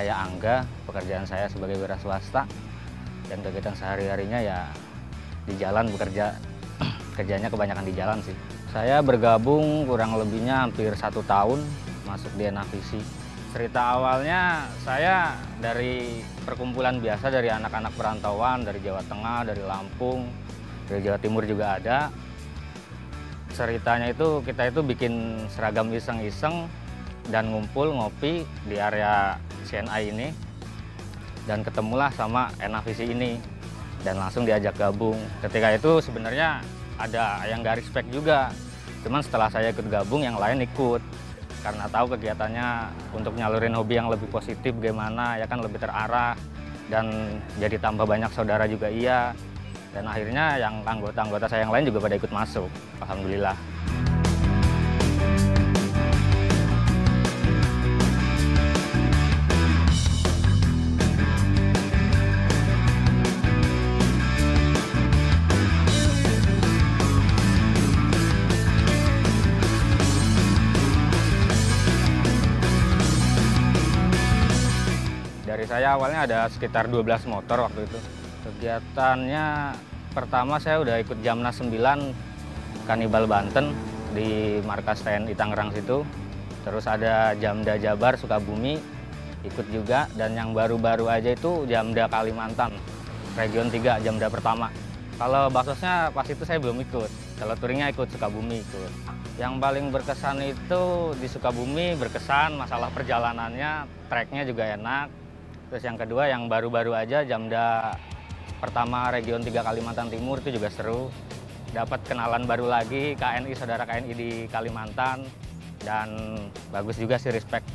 saya Angga, pekerjaan saya sebagai wira swasta dan kegiatan sehari-harinya ya di jalan bekerja. Kerjanya kebanyakan di jalan sih. Saya bergabung kurang lebihnya hampir 1 tahun masuk di Enavisi. Cerita awalnya saya dari perkumpulan biasa dari anak-anak perantauan dari Jawa Tengah, dari Lampung, dari Jawa Timur juga ada. Ceritanya itu kita itu bikin seragam iseng-iseng dan ngumpul ngopi di area CNI ini dan ketemulah sama Enavisi ini dan langsung diajak gabung. Ketika itu sebenarnya ada yang nggak respect juga, cuman setelah saya ikut gabung yang lain ikut karena tahu kegiatannya untuk nyalurin hobi yang lebih positif gimana ya kan, lebih terarah dan jadi tambah banyak saudara juga iya, dan akhirnya yang anggota-anggota saya yang lain juga pada ikut masuk, alhamdulillah. Dari saya awalnya ada sekitar 12 motor waktu itu. Kegiatannya pertama saya udah ikut Jamnas 9 Kanibal Banten di markas TNI Tangerang situ. Terus ada Jamda Jabar Sukabumi ikut juga, dan yang baru-baru aja itu Jamda Kalimantan Region 3 Jamda pertama. Kalau Basosnya pas itu saya belum ikut. Kalau touringnya ikut Sukabumi ikut. Yang paling berkesan itu di Sukabumi, berkesan masalah perjalanannya, treknya juga enak. Terus yang kedua yang baru-baru aja Jamda pertama Region 3 Kalimantan Timur itu juga seru. Dapat kenalan baru lagi, KNI, saudara KNI di Kalimantan, dan bagus juga sih, respect.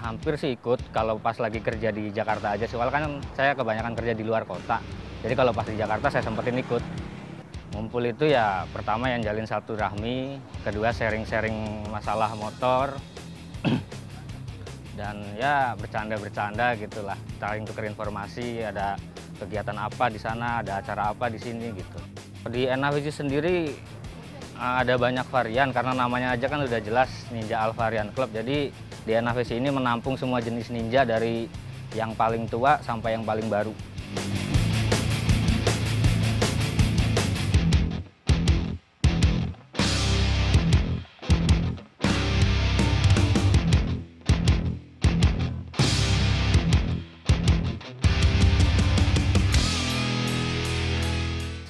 Hampir sih ikut kalau pas lagi kerja di Jakarta aja, soalnya kan saya kebanyakan kerja di luar kota. Jadi kalau pas di Jakarta saya sempetin ikut. Ngumpul itu ya pertama yang jalin silaturahmi, kedua sharing-sharing masalah motor, dan ya bercanda-bercanda gitulah. Saling tukar informasi, ada kegiatan apa di sana, ada acara apa di sini gitu. Di Enavisi sendiri ada banyak varian karena namanya aja kan udah jelas Ninja All Varian Club. Jadi di Enavisi ini menampung semua jenis ninja dari yang paling tua sampai yang paling baru.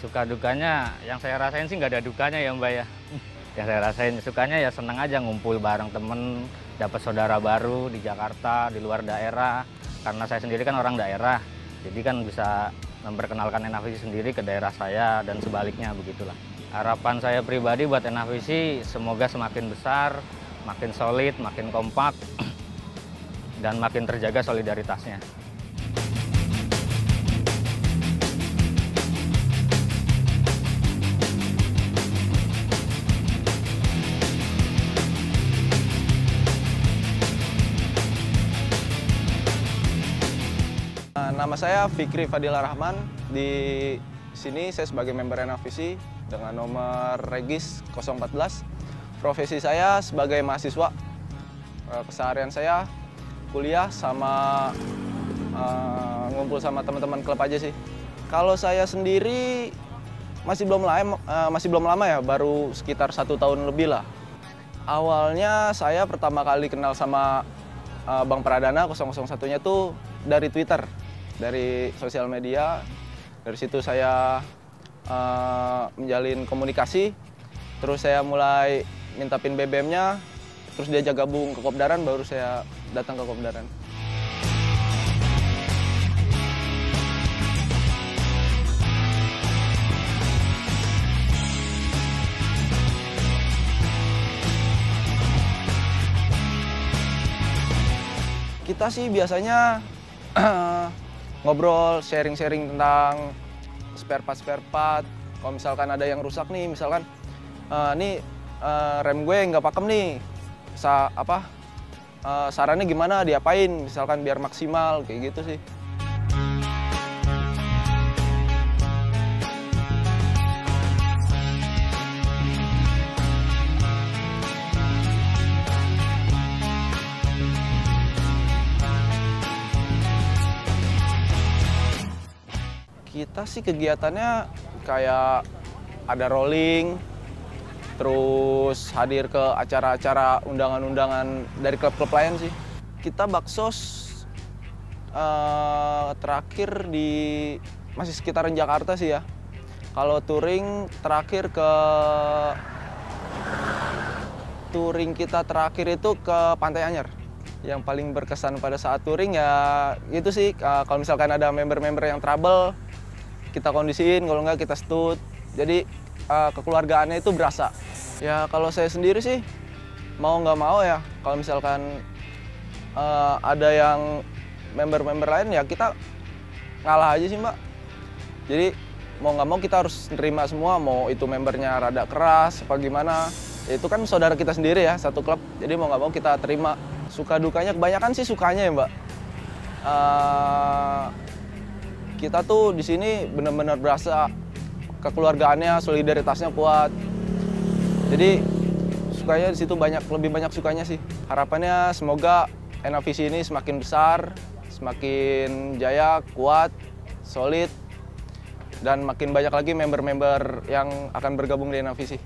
Suka dukanya, yang saya rasain sih nggak ada dukanya ya Mbak ya. Yang saya rasain sukanya ya seneng aja ngumpul bareng temen, dapat saudara baru di Jakarta, di luar daerah. Karena saya sendiri kan orang daerah, jadi kan bisa memperkenalkan Enavisi sendiri ke daerah saya dan sebaliknya begitulah. Harapan saya pribadi buat Enavisi semoga semakin besar, makin solid, makin kompak, dan makin terjaga solidaritasnya. Nama saya Fikri Fadila Rahman. Di sini saya sebagai member Enavisi dengan nomor Regis 014. Profesi saya sebagai mahasiswa. Keseharian saya kuliah sama ngumpul sama teman-teman klub aja sih. Kalau saya sendiri masih belum lama ya, baru sekitar 1 tahun lebih lah. Awalnya saya pertama kali kenal sama Bang Pradana 001-nya tuh dari Twitter. Dari sosial media, dari situ saya menjalin komunikasi, terus saya mulai minta pin BBM-nya, terus diajak gabung ke Kopdaran, baru saya datang ke Kopdaran. Kita sih biasanya ngobrol, sharing-sharing tentang spare part. Kalau misalkan ada yang rusak nih, misalkan rem gue nggak pakem nih, sarannya gimana, diapain, misalkan biar maksimal, kayak gitu sih. Kita sih kegiatannya kayak ada rolling, terus hadir ke acara-acara undangan-undangan dari klub-klub lain sih. Kita baksos terakhir di masih sekitaran Jakarta sih ya. Kalau touring terakhir touring kita terakhir itu ke Pantai Anyar. Yang paling berkesan pada saat touring ya itu sih, kalau misalkan ada member-member yang trouble, kita kondisiin, kalau nggak kita stud. Jadi kekeluargaannya itu berasa. Ya kalau saya sendiri sih mau nggak mau ya, kalau misalkan ada yang member-member lain ya kita ngalah aja sih Mbak. Jadi mau nggak mau kita harus nerima semua, mau itu membernya rada keras apa gimana. Ya, itu kan saudara kita sendiri ya, satu klub. Jadi mau nggak mau kita terima. Suka dukanya kebanyakan sih sukanya ya Mbak. Kita tuh di sini benar-benar berasa kekeluargaannya, solidaritasnya kuat. Jadi sukanya di situ lebih banyak sukanya sih. Harapannya semoga NAVC ini semakin besar, semakin jaya, kuat, solid, dan makin banyak lagi member-member yang akan bergabung di NAVC.